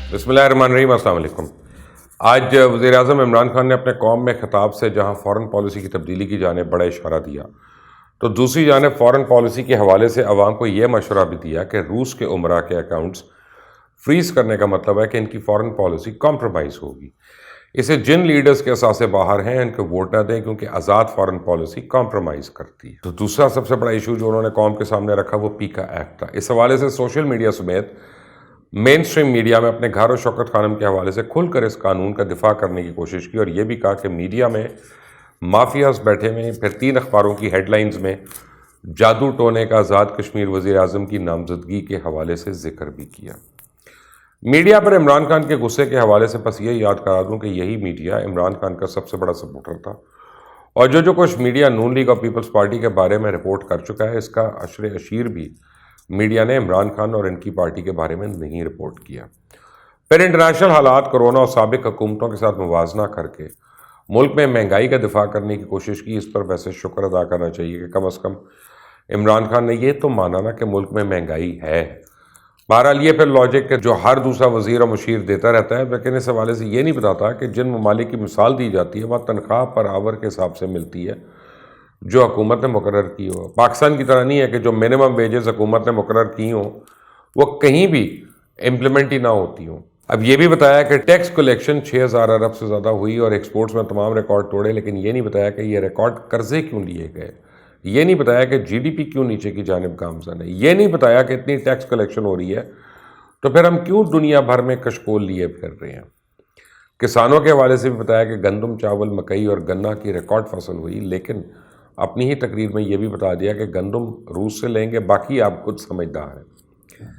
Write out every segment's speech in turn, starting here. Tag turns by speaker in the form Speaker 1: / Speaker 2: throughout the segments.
Speaker 1: बिस्मिल्लाहिर्रहमानिर्रहीम, अस्सलाम वालेकुम। आज वज़ीर आज़म इमरान खान ने अपने कौम में खिताब से जहां फ़ॉरेन पॉलिसी की तब्दीली की जाने बड़ा इशारा दिया, तो दूसरी जानिब फ़ॉरेन पॉलिसी के हवाले से अवाम को यह मशवरा भी दिया कि रूस के उमरा के अकाउंट्स फ्रीज़ करने का मतलब है कि इनकी फ़ॉरेन पॉलिसी कॉम्प्रोमाइज़ होगी। इसे जिन लीडर्स के असासे बाहर हैं इनको वोट न दें, क्योंकि आज़ाद फ़ॉरेन पॉलिसी कॉम्प्रोमाइज़ करती है। तो दूसरा सबसे बड़ा इशू जो उन्होंने कौम के सामने रखा वो पीका एक्ट था। इस हवाले से सोशल मीडिया समेत मेन स्ट्रीम मीडिया में अपने घर और शौकत खानम के हवाले से खुलकर इस कानून का दिफा करने की कोशिश की और यह भी कहा कि मीडिया में माफियाज बैठे हुए। फिर 3 अखबारों की हेडलाइंस में जादू टोने का आज़ाद कश्मीर वज़ीर आज़म की नामजदगी के हवाले से जिक्र भी किया। मीडिया पर इमरान खान के गुस्से के हवाले से बस ये याद करा दूं कि यही मीडिया इमरान खान का सबसे बड़ा सपोर्टर था और जो कुछ मीडिया नून लीग और पीपल्स पार्टी के बारे में रिपोर्ट कर चुका है, इसका अशर अशीर भी मीडिया ने इमरान खान और इनकी पार्टी के बारे में नहीं रिपोर्ट किया। फिर इंटरनेशनल हालात, कोरोना और साबिक हुकूमतों के साथ मुवाजना करके मुल्क में महंगाई का दिफा करने की कोशिश की। इस पर वैसे शुक्र अदा करना चाहिए कि कम अज़ कम इमरान खान ने ये तो माना ना कि मुल्क में महंगाई है। बहरहाल ये फिर लॉजिक जो हर दूसरा वज़ीर और मुशीर देता रहता है, लेकिन इस हवाले से ये नहीं बताता कि जिन ममालिक की मिसाल दी जाती है वहाँ तनख्वाह पर आवर के हिसाब से मिलती है जो हुकूमत ने मुकर्रर की हो। पाकिस्तान की तरह नहीं है कि जो मिनिमम वेजेस हुकूमत ने मुकर्रर की हों वो कहीं भी इम्प्लीमेंट ही ना होती हों। अब ये भी बताया कि टैक्स कलेक्शन 6000 अरब से ज़्यादा हुई और एक्सपोर्ट्स में तमाम रिकॉर्ड तोड़े, लेकिन ये नहीं बताया कि ये रिकॉर्ड कर्जे क्यों लिए गए। ये नहीं बताया कि जीडीपी क्यों नीचे की जानिब गामज़न है। ये नहीं बताया कि इतनी टैक्स कलेक्शन हो रही है तो फिर हम क्यों दुनिया भर में कशकोल लिए फिर रहे हैं। किसानों के हवाले से भी बताया कि गंदम, चावल, मकई और गन्ना की रिकॉर्ड फसल हुई, लेकिन अपनी ही तकरीर में ये भी बता दिया कि गंदम रूस से लेंगे, बाकी आप खुद समझदार हैं।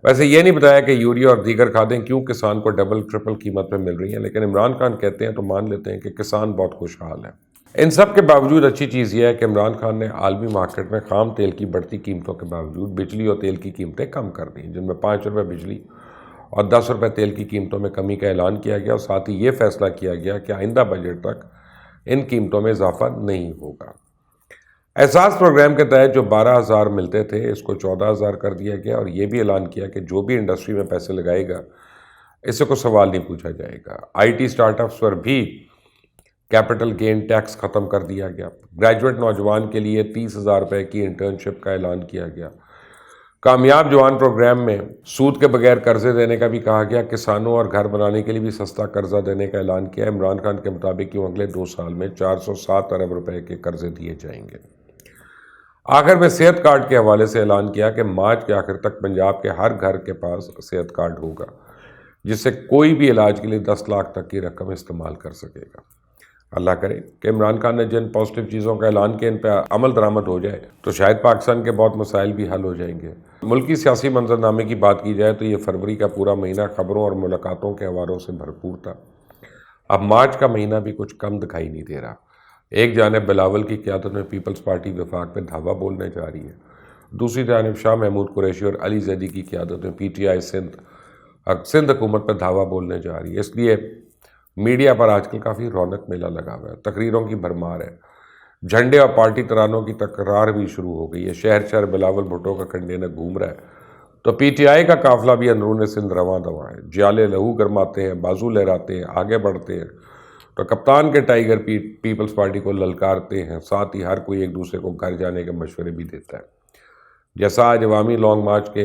Speaker 1: वैसे ये नहीं बताया कि यूरिया और दीगर खादें क्यों किसान को डबल ट्रिपल कीमत पे मिल रही हैं, लेकिन इमरान खान कहते हैं तो मान लेते हैं कि किसान बहुत खुशहाल है। इन सब के बावजूद अच्छी चीज़ यह है कि इमरान खान ने आलमी मार्केट में खाम तेल की बढ़ती कीमतों के बावजूद बिजली और तेल की कीमतें कम कर दी, जिनमें 5 रुपये बिजली और 10 रुपये तेल की कीमतों में कमी का ऐलान किया गया और साथ ही ये फैसला किया गया कि आइंदा बजट तक इन कीमतों में इजाफा नहीं होगा। एहसास प्रोग्राम के तहत जो 12,000 मिलते थे इसको 14,000 कर दिया गया और ये भी ऐलान किया कि जो भी इंडस्ट्री में पैसे लगाएगा इससे कोई सवाल नहीं पूछा जाएगा। आईटी स्टार्टअप्स पर भी कैपिटल गेन टैक्स ख़त्म कर दिया गया। ग्रेजुएट नौजवान के लिए 30,000 रुपये की इंटर्नशिप का ऐलान किया गया। कामयाब जवान प्रोग्राम में सूद के बगैर कर्जे देने का भी कहा गया। किसानों और घर बनाने के लिए भी सस्ता कर्जा देने का ऐलान किया। इमरान खान के मुताबिक यूँ अगले 2 साल में 407 अरब रुपए के कर्जे दिए जाएंगे। आखिर में सेहत कार्ड के हवाले से ऐलान किया कि मार्च के आखिर तक पंजाब के हर घर के पास सेहत कार्ड होगा, जिससे कोई भी इलाज के लिए 10 लाख तक की रकम इस्तेमाल कर सकेगा। अल्लाह करे कि इमरान खान ने जिन पॉजिटिव चीज़ों का ऐलान किया इन पर अमल दरामद हो जाए तो शायद पाकिस्तान के बहुत मसाइल भी हल हो जाएंगे। मुल्की सियासी मंजरनामे की बात की जाए तो ये फरवरी का पूरा महीना खबरों और मुलाकातों के हवालों से भरपूर था। अब मार्च का महीना भी कुछ कम दिखाई नहीं दे रहा। एक जानिब बिलावल की क़यादत में पीपल्स पार्टी वफाक पे धावा बोलने जा रही है, दूसरी जानिब शाह महमूद कुरैशी और अली जैदी की क़यादत में पीटीआई सिंध हुकूमत पर धावा बोलने जा रही है। इसलिए मीडिया पर आजकल काफ़ी रौनक मेला लगा हुआ है, तकरीरों की भरमार है, झंडे और पार्टी तरानों की तकरार भी शुरू हो गई है। शहर शहर बिलावल भुट्टो का कंटेनर घूम रहा है तो पीटीआई का काफिला भी अंदरून सिंध रवां दवा है। जियाले लहू गरमाते हैं, बाजू लहराते हैं, आगे बढ़ते हैं तो कप्तान के टाइगर पीपल्स पार्टी को ललकारते हैं। साथ ही हर कोई एक दूसरे को घर जाने के मशवरे भी देता है। जैसा आज अवामी लॉन्ग मार्च के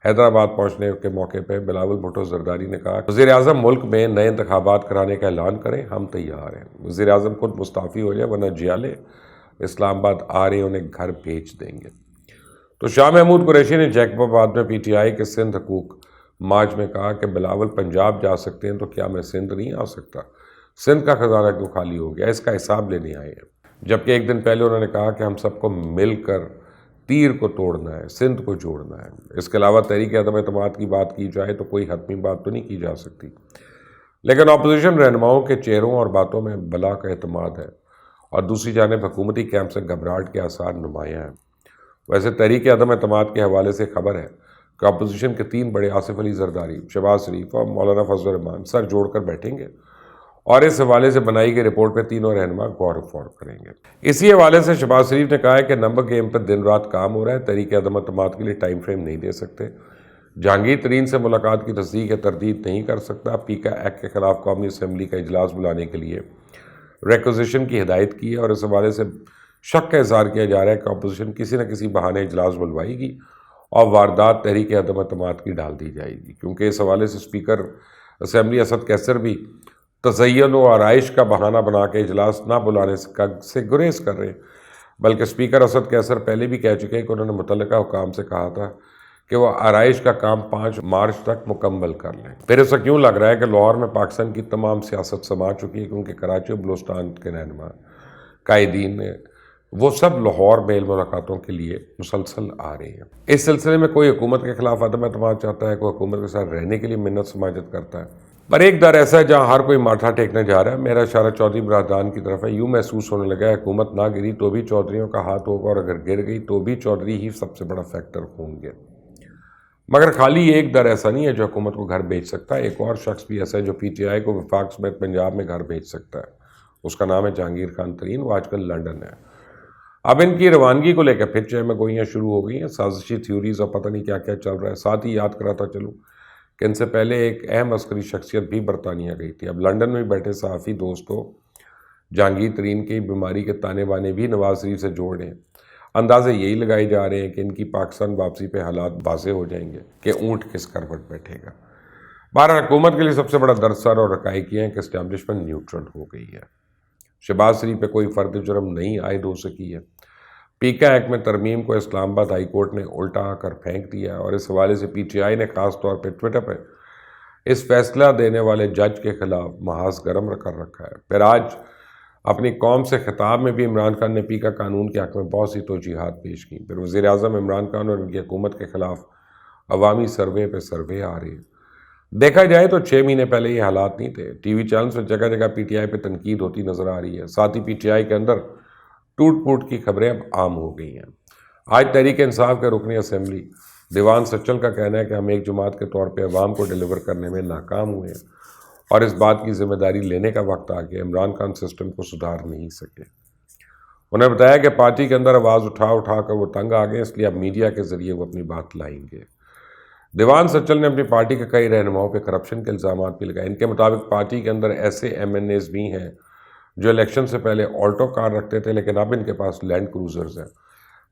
Speaker 1: हैदराबाद पहुंचने के मौके पर बिलावल भुट्टो जरदारी ने कहा, वज़ीर आज़म मुल्क में नए इंतखाबात कराने का ऐलान करें, हम तैयार हैं। वज़ीर आज़म खुद मुस्ताफ़ी हो जाए वरना जियाले इस्लामाबाद आ रहे उन्हें घर भेज देंगे। तो शाह महमूद कुरैशी ने जैकबाबाद में पीटीआई के सिंध हकूक मार्च में कहा कि बिलावल पंजाब जा सकते हैं तो क्या मैं सिंध नहीं आ सकता? सिंध का खजाना क्यों खाली हो गया, इसका हिसाब लेने आए हैं। जबकि एक दिन पहले उन्होंने कहा कि हम सबको मिलकर तीर को तोड़ना है, सिंध को जोड़ना है। इसके अलावा तहरीक अदम एतमाद की बात की जाए तो कोई हतमी बात तो नहीं की जा सकती, लेकिन अपोजिशन रहनुमाओं के चेहरों और बातों में बला का एतमाद है और दूसरी जानिब हुकूमती कैंप से घबराहट के आसार नुमायाँ हैं। वैसे तहरीक अदम एतमाद के हवाले से खबर है कि अपोजिशन के 3 बड़े आसिफ अली जरदारी, शहबाज शरीफ और मौलाना फजल रहमान सर जोड़कर बैठेंगे और इस हवाले से बनाई गई रिपोर्ट पर तीनों रहनुमा गौर फौर करेंगे। इसी हवाले से शहबाज शरीफ ने कहा है कि नंबर गेम पर दिन रात काम हो रहा है, तहरीक अदम एतमाद के लिए टाइम फ्रेम नहीं दे सकते। جہانگیر ترین سے ملاقات کی تصدیق یا تردید نہیں کر سکتا۔ پی کا ایکٹ کے خلاف قومی اسمبلی کا اجلاس بلانے کے لیے ریکوزیشن کی ہدایت کی ہے، اور اس حوالے سے شک کا اظہار کیا جا رہا ہے کہ اپوزیشن کسی نہ کسی بہانے اجلاس بلوائے گی اور واردات تحریک عدم اعتماد کی ڈال دی جائے گی، کیونکہ اس حوالے سے اسپیکر اسمبلی اسد کیسر بھی تزین و آرائش کا بہانہ بنا کے اجلاس نہ بلانے سے گریز کر رہے ہیں، بلکہ اسپیکر اسد کیسر پہلے بھی کہہ چکے ہیں کہ انہوں نے متعلقہ حکام سے کہا تھا کہ وہ آرائش کا کام 5 مارچ تک مکمل کر لیں۔ پھر ایسا کیوں لگ رہا ہے کہ لاہور میں پاکستان کی تمام سیاست سما چکی ہے، کیونکہ کراچی اور بلوچستان کے رہنما قائدین نے وہ سب لاہور میل ملاقاتوں کے لیے مسلسل آ رہے ہیں۔ اس سلسلے میں کوئی حکومت کے خلاف عدم اعتماد چاہتا ہے، کوئی حکومت کے ساتھ رہنے کے لیے منت سماجت کرتا ہے، پر ایک در ایسا ہے جہاں ہر کوئی ماتھا ٹیکنے جا رہا ہے۔ میرا اشارہ چودھری برادران کی طرف ہے۔ یوں محسوس ہونے لگا ہے حکومت نہ گری تو بھی چودھریوں کا ہاتھ ہوگا، اور اگر گر گئی تو بھی چودھری ہی سب سے بڑا فیکٹر ہوں گے۔ مگر خالی ایک در ایسا نہیں ہے جو حکومت کو گھر بھیج سکتا ہے، ایک اور شخص بھی ایسا ہے جو پی ٹی آئی کو وفاق سمیت پنجاب میں گھر بھیج سکتا ہے۔ اس کا نام ہے جہانگیر خان ترین، وہ آج کل لنڈن ہے۔ اب ان کی روانگی کو لے کر پھر چہ میں گوئیاں شروع ہو گئی ہیں، سازشی تھیوریز اور پتہ نہیں کیا کیا چل رہا ہے۔ ساتھ ہی یاد کراتا چلوں کہ ان سے پہلے ایک اہم عسکری شخصیت بھی برطانیہ گئی تھی۔ اب لنڈن میں بیٹھے صحافی دوستوں جہانگیر ترین کی بیماری کے تانے بانے بھی نواز شریف سے جوڑ رہے ہیں۔ اندازے یہی لگائے جا رہے ہیں کہ ان کی پاکستان واپسی پہ حالات واضح ہو جائیں گے کہ اونٹ کس کروٹ بیٹھے گا۔ بہرحال حکومت کے لیے سب سے بڑا درد سر اور حقائق یہ ہے کہ اسٹیبلشمنٹ نیوٹرل ہو گئی ہے۔ شہباز شریف پہ کوئی فرد جرم نہیں عائد ہو سکی ہے۔ پی کا ایکٹ میں ترمیم کو اسلام آباد ہائی کورٹ نے الٹا کر پھینک دیا، اور اس حوالے سے پی ٹی آئی نے خاص طور پہ ٹویٹر پہ اس فیصلہ دینے والے جج کے خلاف محاذ گرم کر رکھا ہے۔ پھر آج اپنی قوم سے خطاب میں بھی عمران خان نے پی کا قانون کے حق میں بہت سی توجیہات پیش کی۔ پھر وزیر اعظم عمران خان اور ان کی حکومت کے خلاف عوامی سروے پہ سروے آ رہے ہیں۔ دیکھا جائے تو 6 مہینے پہلے یہ حالات نہیں تھے۔ ٹی وی چینلز میں جگہ جگہ پی ٹی آئی پہ تنقید ہوتی نظر آ رہی ہے، ساتھ ہی پی ٹی آئی کے اندر ٹوٹ پھوٹ کی خبریں اب عام ہو گئی ہیں۔ آج تحریک انصاف کے رکن اسمبلی دیوان سچل کا کہنا ہے کہ ہم ایک جماعت کے طور پہ عوام کو ڈیلیور کرنے میں ناکام ہوئے ہیں، اور اس بات کی ذمہ داری لینے کا وقت آ گیا۔ عمران خان سسٹم کو سدھار نہیں سکے۔ انہیں بتایا کہ پارٹی کے اندر آواز اٹھا کر وہ تنگ آ گئے، اس لیے اب میڈیا کے ذریعے وہ اپنی بات لائیں گے۔ دیوان سچل نے اپنی پارٹی کے کئی رہنماؤں پہ کرپشن کے الزامات بھی لگائے۔ ان کے مطابق پارٹی کے اندر ایسے ایم این ایز بھی ہیں جو الیکشن سے پہلے آلٹو کار رکھتے تھے، لیکن اب ان کے پاس لینڈ کروزرز ہیں،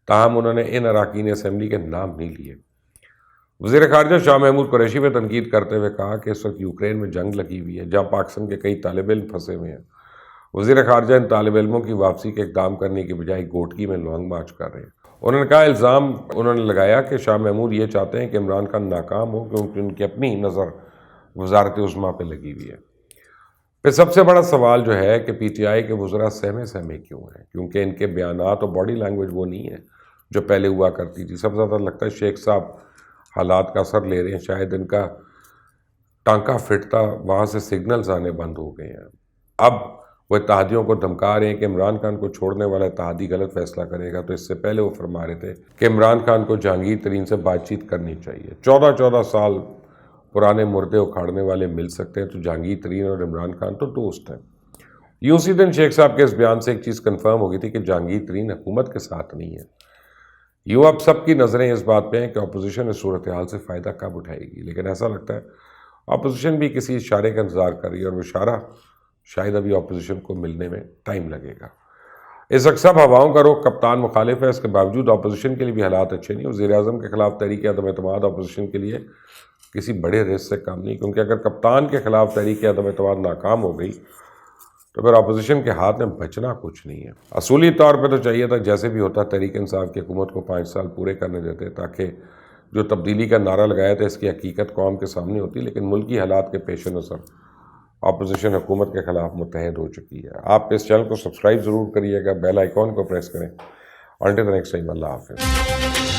Speaker 1: تاہم انہوں نے ان اراکین اسمبلی کے نام نہیں لیے۔ وزیر خارجہ شاہ محمود قریشی پہ تنقید کرتے ہوئے کہا کہ اس وقت یوکرین میں جنگ لگی ہوئی ہے، جہاں پاکستان کے کئی طالب علم پھنسے ہوئے ہیں۔ وزیر خارجہ ان طالب علموں کی واپسی کے اقدام کرنے کی بجائے گوٹکی میں لانگ مارچ کر رہے ہیں۔ انہوں نے کہا الزام انہوں نے لگایا کہ شاہ محمود یہ چاہتے ہیں کہ عمران خان ناکام ہو، کیونکہ ان کی اپنی نظر وزارت عظمیٰ پہ لگی ہوئی ہے۔ پھر سب سے بڑا سوال جو ہے کہ پی ٹی آئی کے وزراء سہمے کیوں ہیں، کیونکہ ان کے بیانات اور باڈی لینگویج وہ نہیں ہے جو پہلے ہوا کرتی تھی۔ سب سے زیادہ لگتا ہے شیخ صاحب حالات کا اثر لے رہے ہیں، شاید ان کا ٹانکا فٹتا وہاں سے سگنلز آنے بند ہو گئے ہیں۔ اب وہ اتحادیوں کو دھمکا رہے ہیں کہ عمران خان کو چھوڑنے والا اتحادی غلط فیصلہ کرے گا، تو اس سے پہلے وہ فرما رہے تھے کہ عمران خان کو جہانگیر ترین سے بات چیت کرنی چاہیے۔ 14 سال پرانے مردے اکھاڑنے والے مل سکتے ہیں، تو جہانگیر ترین اور عمران خان تو دوست ہیں۔ یہ اسی دن شیخ صاحب کے اس بیان سے ایک چیز کنفرم ہو گئی تھی کہ جہانگیر ترین حکومت کے ساتھ نہیں ہے۔ یوں اب سب کی نظریں اس بات پہ ہیں کہ اپوزیشن اس صورتحال سے فائدہ کب اٹھائے گی، لیکن ایسا لگتا ہے اپوزیشن بھی کسی اشارے کا انتظار کر رہی ہے، اور وہ اشارہ شاید ابھی اپوزیشن کو ملنے میں ٹائم لگے گا۔ اس وقت سب ہواؤں کا رخ کپتان مخالف ہے، اس کے باوجود اپوزیشن کے لیے بھی حالات اچھے نہیں۔ وزیر اعظم کے خلاف تحریک عدم اعتماد اپوزیشن کے لیے کسی بڑے رسک سے کم نہیں، کیونکہ اگر کپتان کے خلاف تحریک عدم اعتماد ناکام ہو گئی تو پھر اپوزیشن کے ہاتھ میں بچنا کچھ نہیں ہے۔ اصولی طور پہ تو چاہیے تھا جیسے بھی ہوتا تحریک انصاف کی حکومت کو 5 سال پورے کرنے دیتے، تاکہ جو تبدیلی کا نعرہ لگایا تھا اس کی حقیقت قوم کے سامنے ہوتی، لیکن ملکی حالات کے پیش نظر اپوزیشن حکومت کے خلاف متحد ہو چکی ہے۔ آپ اس چینل کو سبسکرائب ضرور کریے گا، بیل آئیکن کو پریس کریں۔ انٹل دی نیکسٹ ٹائم، اللہ حافظ۔